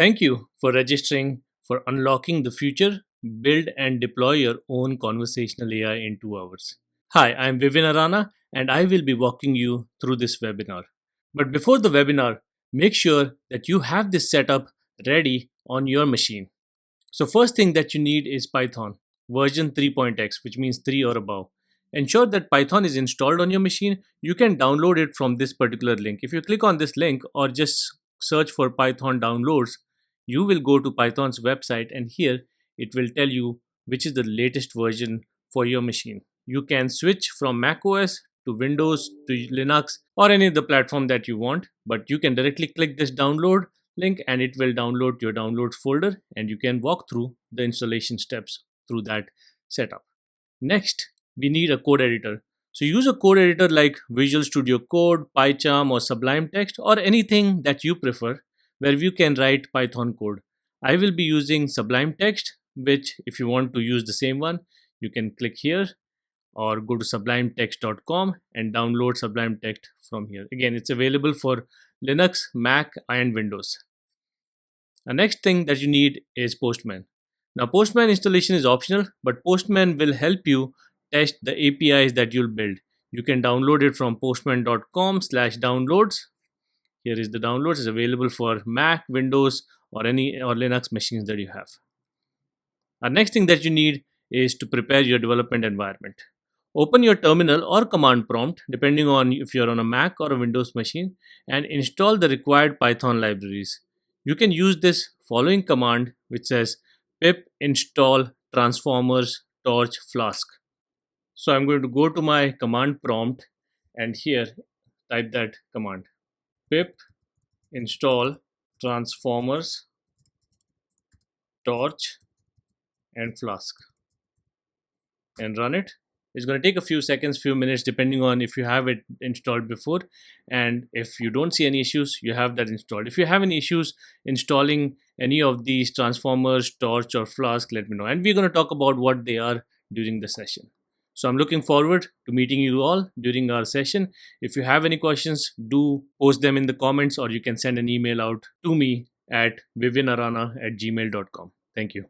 Thank you for registering for Unlocking the Future. Build and deploy your own conversational AI in 2 hours. Hi, I'm Vivin Arana and I will be walking you through this webinar. But before the webinar, make sure that you have this setup ready on your machine. So first thing that you need is Python version 3.x, which means 3 or above. Ensure that Python is installed on your machine. You can download it from this particular link. If you click on this link or just search for Python downloads, you will go to Python's website and here it will tell you which is the latest version for your machine. You can switch from Mac OS to Windows to Linux or any of the platform that you want, but you can directly click this download link and it will download your downloads folder and you can walk through the installation steps through that setup. Next, we need a code editor. So use a code editor like Visual Studio Code, PyCharm or Sublime Text or anything that you prefer where you can write Python code. I will be using Sublime Text, which if you want to use the same one, you can click here or go to sublimetext.com and download Sublime Text from here. Again, it's available for Linux, Mac, and Windows. The next thing that you need is Postman. Now, Postman installation is optional, but Postman will help you test the APIs that you'll build. You can download it from postman.com/downloads. Here is the downloads. It's available for Mac, Windows, or any or Linux machines that you have. The next thing that you need is to prepare your development environment. Open your terminal or command prompt, depending on if you're on a Mac or a Windows machine, and install the required Python libraries. You can use this following command, which says pip install transformers torch flask. So I'm going to go to my command prompt and here type that command pip install transformers torch and flask and run it. It's going to take a few seconds, few minutes, depending on if you have it installed before. And if you don't see any issues, you have that installed. If you have any issues installing any of these transformers, torch or flask, let me know. And we're going to talk about what they are during the session. So I'm looking forward to meeting you all during our session. If you have any questions, do post them in the comments or you can send an email out to me at vivinarana@gmail.com. Thank you.